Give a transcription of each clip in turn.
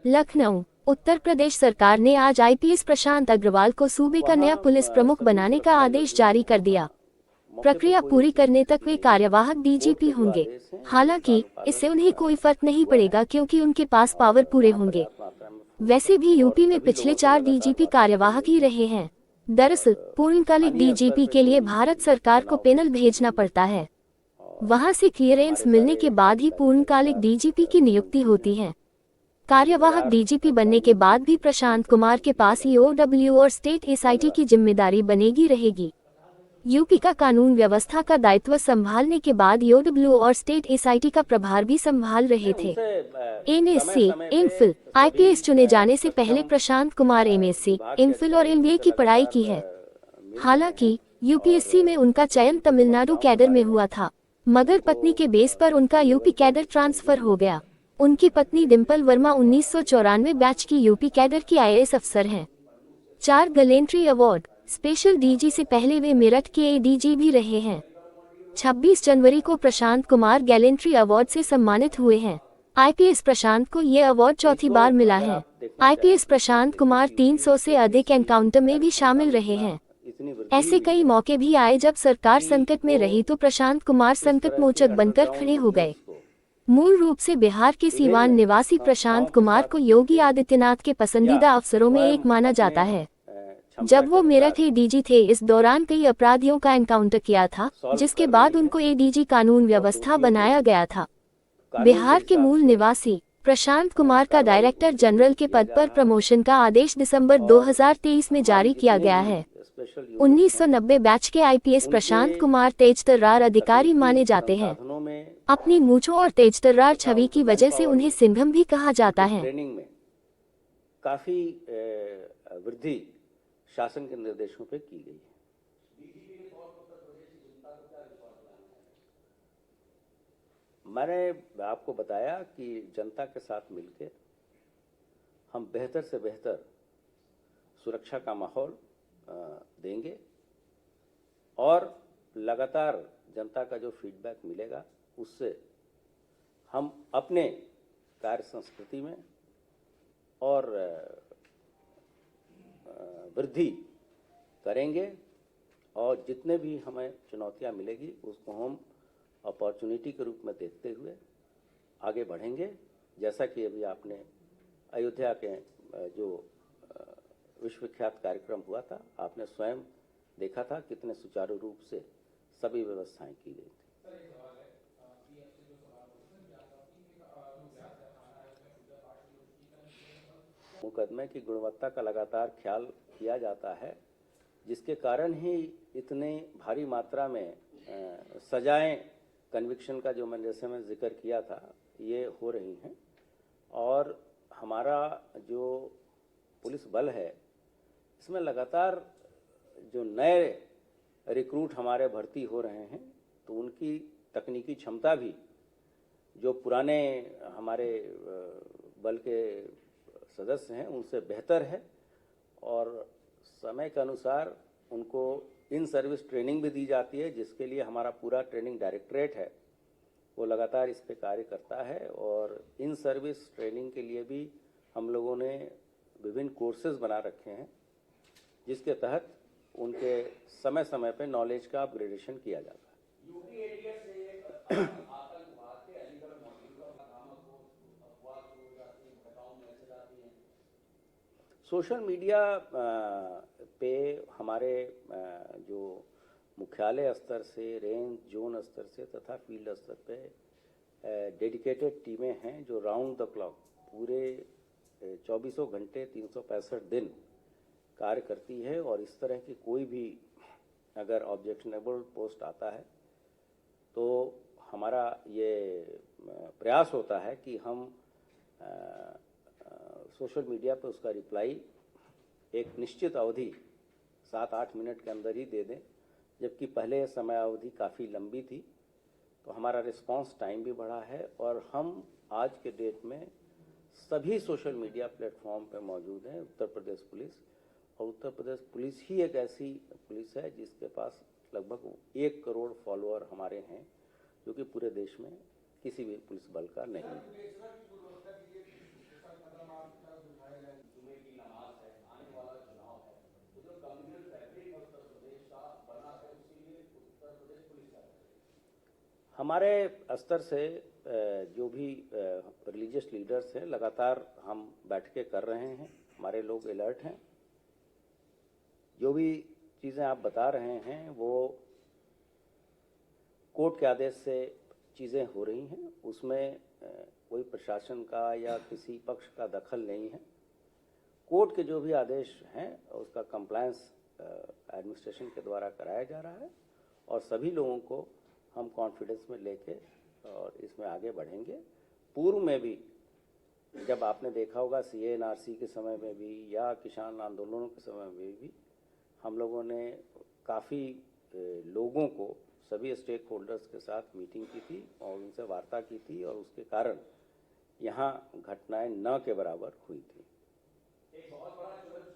लखनऊ। उत्तर प्रदेश सरकार ने आज आईपीएस प्रशांत अग्रवाल को सूबे का नया पुलिस प्रमुख बनाने का आदेश जारी कर दिया। प्रक्रिया पूरी करने तक वे कार्यवाहक डीजीपी होंगे। हालांकि इससे उन्हें कोई फर्क नहीं पड़ेगा क्योंकि उनके पास पावर पूरे होंगे। वैसे भी यूपी में पिछले 4 डीजीपी कार्यवाहक ही रहे हैं। दरअसल पूर्णकालिक डीजीपी के लिए भारत सरकार को पैनल भेजना पड़ता है। वहां से क्लियरेंस मिलने के बाद ही पूर्णकालिक डीजीपी की नियुक्ति होती है। कार्यवाहक डीजीपी बनने के बाद भी प्रशांत कुमार के पास ईओडब्ल्यू और स्टेट एसआईटी की जिम्मेदारी बनेगी रहेगी। यूपी का कानून व्यवस्था का दायित्व संभालने के बाद ईओडब्ल्यू और स्टेट एसआईटी का प्रभार भी संभाल रहे थे। एमएससी, एमफिल, आईपीएस चुने जाने से पहले प्रशांत कुमार एमएससी, एमफिल और एमबीए की पढ़ाई की है। हालांकि यूपीएससी में उनका चयन तमिलनाडु कैडर में हुआ था, मगर पत्नी के बेस पर उनका यूपी कैडर ट्रांसफर हो गया। उनकी पत्नी डिम्पल वर्मा 1994 बैच की यूपी कैडर की आईएएस अफसर हैं। 4 गैलेंट्री अवार्ड, स्पेशल डीजी से पहले वे मेरठ के एडीजी भी रहे हैं। 26 जनवरी को प्रशांत कुमार गैलेंट्री अवार्ड से सम्मानित हुए हैं। आईपीएस प्रशांत को ये अवार्ड चौथी बार मिला है। आईपीएस प्रशांत कुमार 300 से अधिक एनकाउंटर में भी शामिल रहे हैं। ऐसे कई मौके भी आए जब सरकार संकट में रही तो प्रशांत कुमार संकट मोचक बनकर खड़े हो गए। मूल रूप से बिहार के सीवान निवासी प्रशांत कुमार को योगी आदित्यनाथ के पसंदीदा अफसरों में एक माना जाता है। जब वो मेरठ एडीजी थे, इस दौरान कई अपराधियों का एनकाउंटर किया था, जिसके बाद उनको एडीजी कानून व्यवस्था बनाया गया था। बिहार के मूल निवासी प्रशांत कुमार का डायरेक्टर जनरल के पद पर प्रमोशन का आदेश दिसंबर 2023 में जारी किया गया है। 1990 बैच के आईपीएस प्रशांत कुमार तेजतर्रार अधिकारी माने जाते हैं। अपनी मूंछों और तेजतर्रार छवि की वजह से उन्हें सिंघम भी कहा जाता है। ट्रेनिंग में काफी वृद्धि शासन के निर्देशों पे की गई है। मैंने आपको बताया कि जनता के साथ मिलकर हम बेहतर से बेहतर सुरक्षा का माहौल देंगे और लगातार जनता का जो फीडबैक मिलेगा उससे हम अपने कार्य संस्कृति में और वृद्धि करेंगे और जितने भी हमें चुनौतियां मिलेगी उसको हम अपॉर्चुनिटी के रूप में देखते हुए आगे बढ़ेंगे। जैसा कि अभी आपने अयोध्या के जो विश्वविख्यात कार्यक्रम हुआ था, आपने स्वयं देखा था कितने सुचारू रूप से सभी व्यवस्थाएं की गई थी। मुकदमे की गुणवत्ता का लगातार ख्याल किया जाता है, जिसके कारण ही इतने भारी मात्रा में सजाएं, कन्विक्शन का जो मैंने जैसे मैं जिक्र किया था, ये हो रही हैं। और हमारा जो पुलिस बल है, इसमें लगातार जो नए रिक्रूट हमारे भर्ती हो रहे हैं, तो उनकी तकनीकी क्षमता भी जो पुराने हमारे बल के सदस्य हैं उनसे बेहतर है और समय के अनुसार उनको इन सर्विस ट्रेनिंग भी दी जाती है, जिसके लिए हमारा पूरा ट्रेनिंग डायरेक्टरेट है वो लगातार इस पे कार्य करता है। और इन सर्विस ट्रेनिंग के लिए भी हम लोगों ने विभिन्न कोर्सेज बना रखे हैं, जिसके तहत उनके समय समय पे नॉलेज का अपग्रेडेशन किया जाता है। सोशल मीडिया पे हमारे जो मुख्यालय स्तर से, रेंज जोन स्तर से तथा फील्ड स्तर पे डेडिकेटेड टीमें हैं जो राउंड द क्लॉक पूरे 24 घंटे 365 दिन कार्य करती है। और इस तरह की कोई भी अगर ऑब्जेक्शनेबल पोस्ट आता है तो हमारा ये प्रयास होता है कि हम सोशल मीडिया पर उसका रिप्लाई एक निश्चित अवधि 7-8 मिनट के अंदर ही दे दें, जबकि पहले समय अवधि काफ़ी लंबी थी। तो हमारा रिस्पांस टाइम भी बढ़ा है और हम आज के डेट में सभी सोशल मीडिया प्लेटफॉर्म पर मौजूद हैं। उत्तर प्रदेश पुलिस, और उत्तर प्रदेश पुलिस ही एक ऐसी पुलिस है जिसके पास लगभग 1 करोड़ फॉलोअर हमारे हैं, जो कि पूरे देश में किसी भी पुलिस बल का नहीं है। हमारे स्तर से जो भी रिलीजियस लीडर्स हैं लगातार हम बैठकें कर रहे हैं, हमारे लोग अलर्ट हैं। जो भी चीज़ें आप बता रहे हैं वो कोर्ट के आदेश से चीज़ें हो रही हैं, उसमें कोई प्रशासन का या किसी पक्ष का दखल नहीं है। कोर्ट के जो भी आदेश हैं उसका कंप्लायंस एडमिनिस्ट्रेशन के द्वारा कराया जा रहा है और सभी लोगों को हम कॉन्फिडेंस में लेके और इसमें आगे बढ़ेंगे। पूर्व में भी जब आपने देखा होगा CA/NRC के समय में भी या किसान आंदोलनों के समय में भी हम लोगों ने काफ़ी लोगों को, सभी स्टेक होल्डर्स के साथ मीटिंग की थी और उनसे वार्ता की थी और उसके कारण यहाँ घटनाएं न के बराबर हुई थी। एक बहुत बड़ा चैलेंज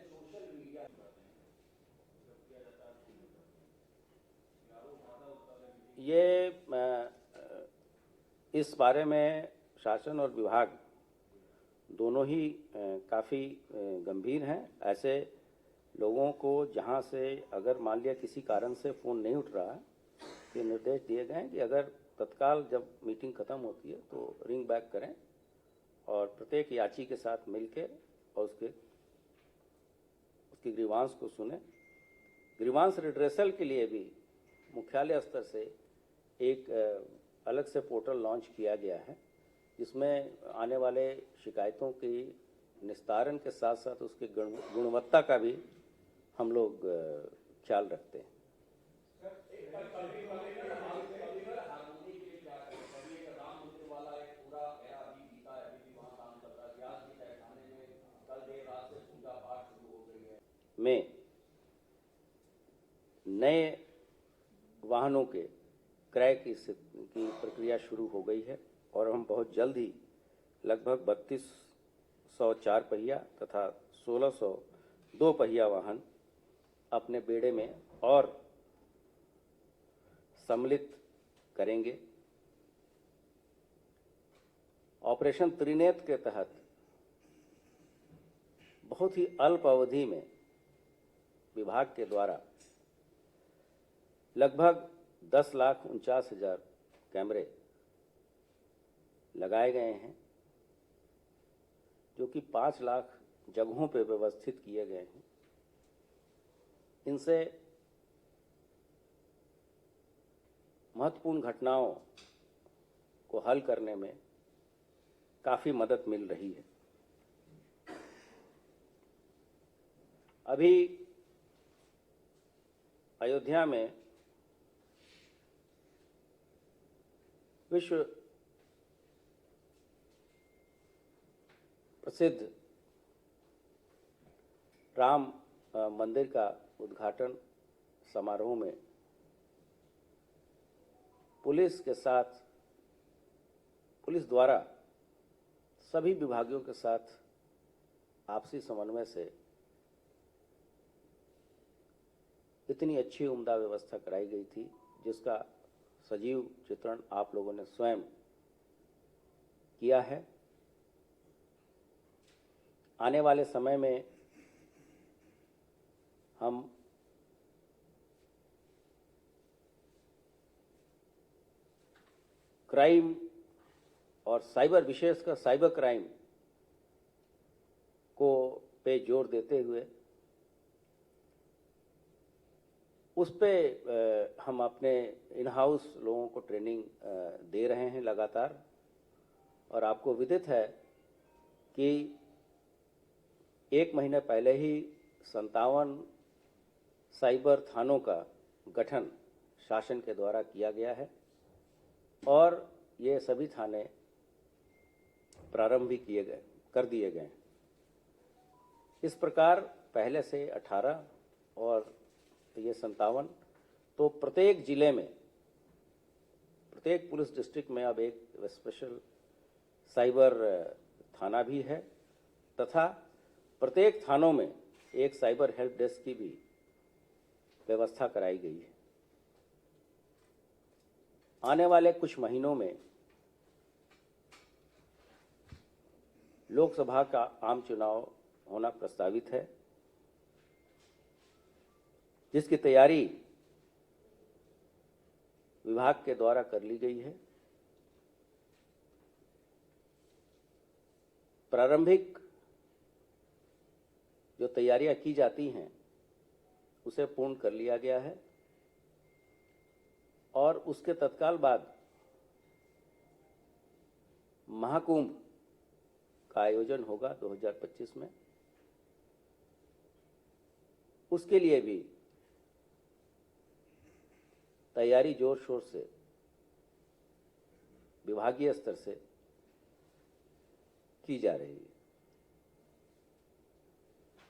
सोशल मीडिया ये इस बारे में शासन और विभाग दोनों ही काफ़ी गंभीर हैं। ऐसे लोगों को जहां से अगर मान लिया किसी कारण से फ़ोन नहीं उठ रहा है, ये निर्देश दिए गए हैं कि अगर तत्काल जब मीटिंग ख़त्म होती है तो रिंग बैक करें और प्रत्येक याची के साथ मिलकर और उसकी ग्रीवांस को सुने। ग्रीवांस रिड्रेसल के लिए भी मुख्यालय स्तर से एक अलग से पोर्टल लॉन्च किया गया है, जिसमें आने वाले शिकायतों की निस्तारण के साथ साथ उसकी गुणवत्ता का भी हम लोग ख्याल रखते हैं। में नए वाहनों के क्रय की प्रक्रिया शुरू हो गई है और हम बहुत जल्द ही लगभग 3200 4 पहिया तथा 1600 2 पहिया वाहन अपने बेड़े में और सम्मिलित करेंगे। ऑपरेशन त्रिनेत्र के तहत बहुत ही अल्प अवधि में विभाग के द्वारा लगभग 10,49,000 कैमरे लगाए गए हैं, जो कि 5 लाख जगहों पर व्यवस्थित किए गए हैं। इनसे महत्वपूर्ण घटनाओं को हल करने में काफ़ी मदद मिल रही है। अभी अयोध्या में विश्व प्रसिद्ध राम मंदिर का उद्घाटन समारोह में पुलिस के साथ, पुलिस द्वारा सभी विभागों के साथ आपसी समन्वय से इतनी अच्छी उम्दा व्यवस्था कराई गई थी, जिसका सजीव चित्रण आप लोगों ने स्वयं किया है। आने वाले समय में हम क्राइम और साइबर, विशेषकर साइबर क्राइम को पे जोर देते हुए उस पे हम अपने इन हाउस लोगों को ट्रेनिंग दे रहे हैं लगातार। और आपको विदित है कि 1 महीने पहले ही 57 साइबर थानों का गठन शासन के द्वारा किया गया है और ये सभी थाने प्रारंभ भी कर दिए गए। इस प्रकार पहले से 18 और ये 57, तो प्रत्येक जिले में, प्रत्येक पुलिस डिस्ट्रिक्ट में अब एक स्पेशल साइबर थाना भी है तथा प्रत्येक थानों में एक साइबर हेल्प डेस्क की भी व्यवस्था कराई गई है। आने वाले कुछ महीनों में लोकसभा का आम चुनाव होना प्रस्तावित है, जिसकी तैयारी विभाग के द्वारा कर ली गई है। प्रारंभिक जो तैयारियां की जाती हैं उसे पूर्ण कर लिया गया है और उसके तत्काल बाद महाकुंभ का आयोजन होगा 2025 में। उसके लिए भी तैयारी जोर शोर से विभागीय स्तर से की जा रही है।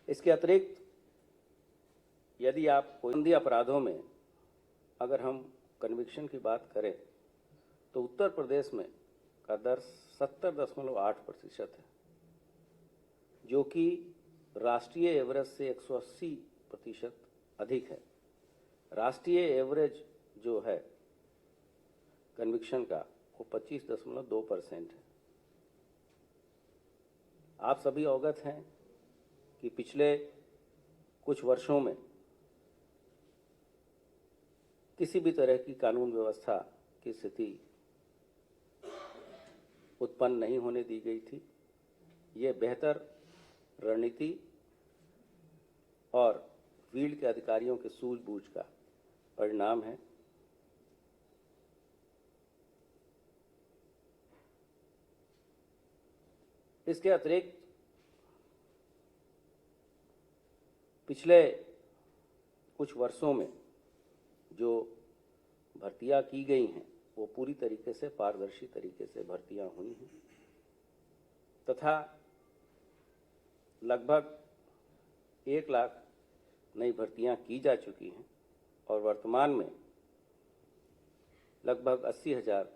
इसके अतिरिक्त यदि आप कोई अपराधों में अगर हम कन्विक्शन की बात करें तो उत्तर प्रदेश में का दर 70.8% है, जो कि राष्ट्रीय एवरेज से 180% अधिक है। राष्ट्रीय एवरेज जो है कन्विक्शन का वो 25.2% है। आप सभी अवगत हैं कि पिछले कुछ वर्षों में किसी भी तरह की कानून व्यवस्था की स्थिति उत्पन्न नहीं होने दी गई थी। ये बेहतर रणनीति और फील्ड के अधिकारियों के सूझबूझ का परिणाम है। इसके अतिरिक्त पिछले कुछ वर्षों में जो भर्तियां की गई हैं वो पूरी तरीके से पारदर्शी तरीके से भर्तियां हुई हैं तथा लगभग 1 लाख नई भर्तियां की जा चुकी हैं और वर्तमान में लगभग 80,000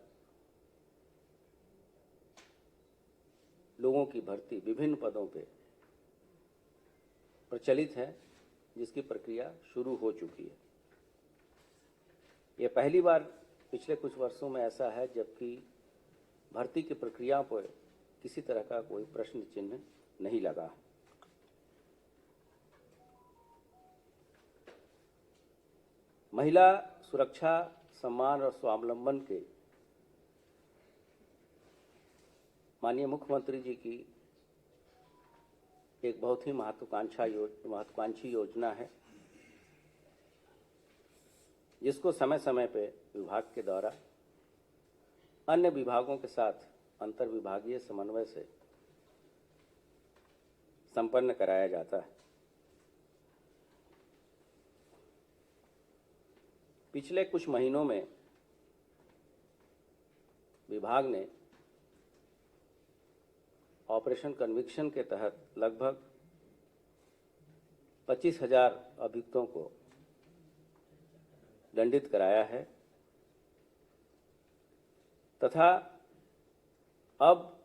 लोगों की भर्ती विभिन्न पदों पे प्रचलित है, जिसकी प्रक्रिया शुरू हो चुकी है। ये पहली बार पिछले कुछ वर्षों में ऐसा है जबकि भर्ती की प्रक्रिया पर किसी तरह का कोई प्रश्न चिन्ह नहीं लगा। महिला सुरक्षा, सम्मान और स्वावलंबन के माननीय मुख्यमंत्री जी की एक बहुत ही महत्वाकांक्षी योजना है, जिसको समय समय पे विभाग के द्वारा अन्य विभागों के साथ अंतर विभागीय समन्वय से संपन्न कराया जाता है। पिछले कुछ महीनों में विभाग ने ऑपरेशन कन्विक्शन के तहत लगभग 25,000 अभियुक्तों को दंडित कराया है तथा अब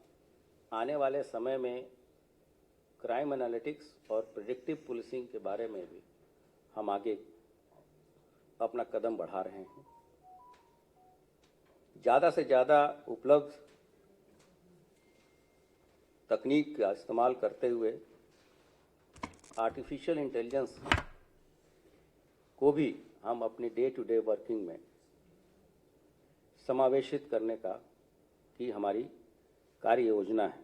आने वाले समय में क्राइम एनालिटिक्स और प्रेडिक्टिव पुलिसिंग के बारे में भी हम आगे अपना कदम बढ़ा रहे हैं। ज़्यादा से ज़्यादा उपलब्ध तकनीक का इस्तेमाल करते हुए आर्टिफिशियल इंटेलिजेंस को भी हम अपनी डे टू डे वर्किंग में समावेशित करने का की हमारी कार्य योजना है।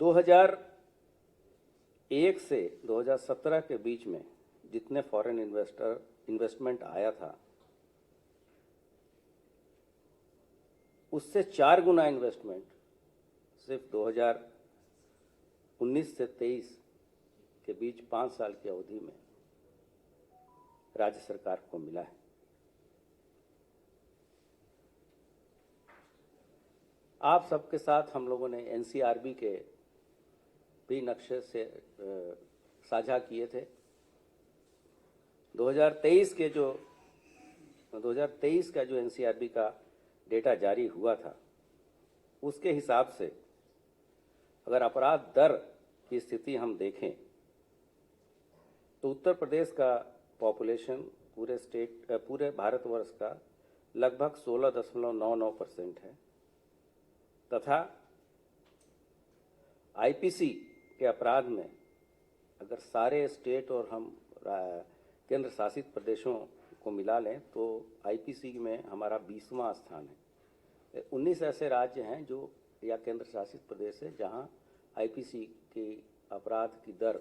दो 2001 से 2017 के बीच में जितने फॉरेन इन्वेस्टमेंट आया था उससे 4 गुना इन्वेस्टमेंट सिर्फ 2019 से 23 के बीच 5 साल की अवधि में राज्य सरकार को मिला है। आप सबके साथ हम लोगों ने एनसीआरबी के भी नक्शे से साझा किए थे। 2023 का जो एनसीआरबी का डेटा जारी हुआ था उसके हिसाब से अगर अपराध दर की स्थिति हम देखें तो उत्तर प्रदेश का पॉपुलेशन पूरे भारतवर्ष का लगभग 16.99% है तथा आईपीसी के अपराध में अगर सारे स्टेट और हम केंद्र शासित प्रदेशों को मिला लें तो आईपीसी में हमारा 20वां स्थान है। 19 ऐसे राज्य हैं जो या केंद्र शासित प्रदेश है जहां आईपीसी के अपराध की दर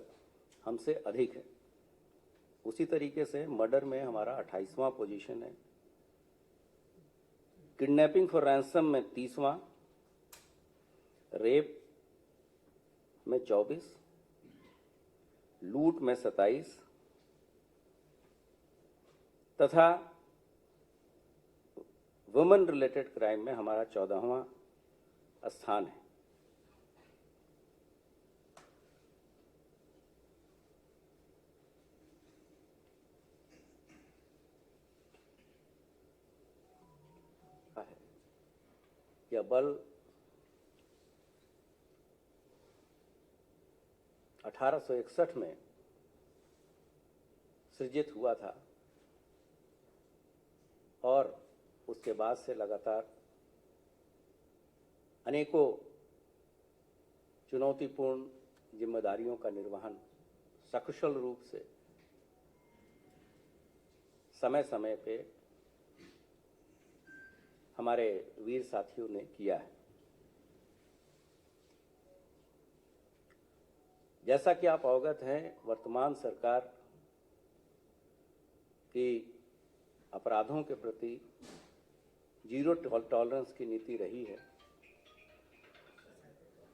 हमसे अधिक है। उसी तरीके से मर्डर में हमारा 28वां पोजीशन है, किडनैपिंग फॉर रैंसम में 30वां, रेप में 24, लूट में 27 तथा वुमेन रिलेटेड क्राइम में हमारा 14वां स्थान है। यह बल 1861 में सृजित हुआ था और उसके बाद से लगातार अनेकों चुनौतीपूर्ण जिम्मेदारियों का निर्वहन सकुशल रूप से समय समय पे हमारे वीर साथियों ने किया है। जैसा कि आप अवगत हैं, वर्तमान सरकार की अपराधों के प्रति जीरो टॉलरेंस की नीति रही है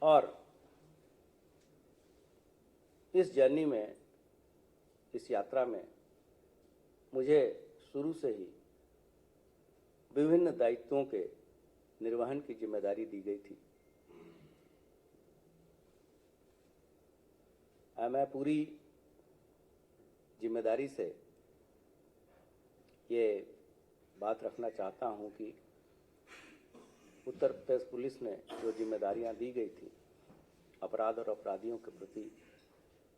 और इस जर्नी में, इस यात्रा में मुझे शुरू से ही विभिन्न दायित्वों के निर्वहन की जिम्मेदारी दी गई थी। मैं पूरी जिम्मेदारी से ये बात रखना चाहता हूं कि उत्तर प्रदेश पुलिस ने जो जिम्मेदारियां दी गई थी अपराध और अपराधियों के प्रति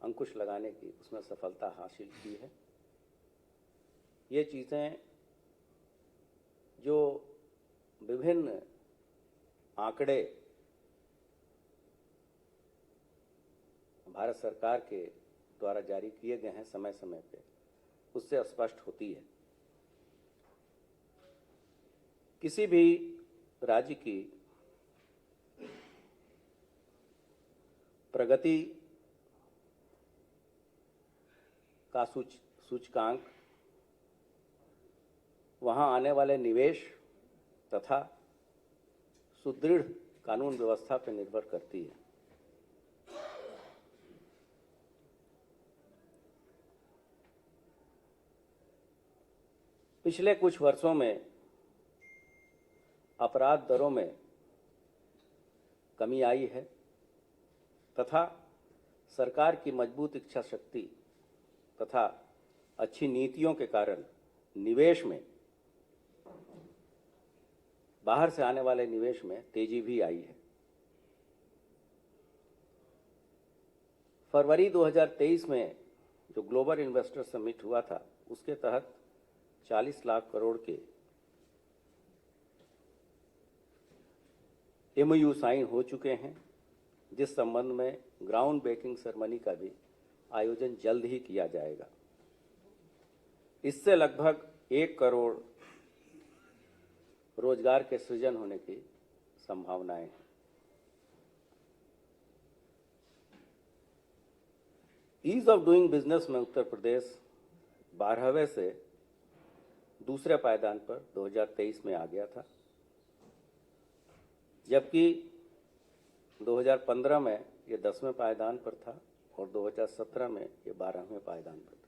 अंकुश लगाने की, उसमें सफलता हासिल की है। ये चीज़ें जो विभिन्न आंकड़े भारत सरकार के द्वारा जारी किए गए हैं समय समय पे, उससे स्पष्ट होती है। किसी भी राज्य की प्रगति का सूचकांक वहां आने वाले निवेश तथा सुदृढ़ कानून व्यवस्था पर निर्भर करती है। पिछले कुछ वर्षों में अपराध दरों में कमी आई है तथा सरकार की मजबूत इच्छा शक्ति तथा अच्छी नीतियों के कारण निवेश में, बाहर से आने वाले निवेश में तेजी भी आई है। फरवरी 2023 में जो ग्लोबल इन्वेस्टर समिट हुआ था, उसके तहत 40 लाख करोड़ के MOU साइन हो चुके हैं, जिस संबंध में ग्राउंड ब्रेकिंग सेरेमनी का भी आयोजन जल्द ही किया जाएगा। इससे लगभग 1 करोड़ रोजगार के सृजन होने की संभावनाएं हैं। ईज ऑफ डूइंग बिजनेस में उत्तर प्रदेश 12वें से दूसरे पायदान पर 2023 में आ गया था, जबकि 2015 में ये 10वें पायदान पर था और 2017 में ये 12वें पायदान पर था।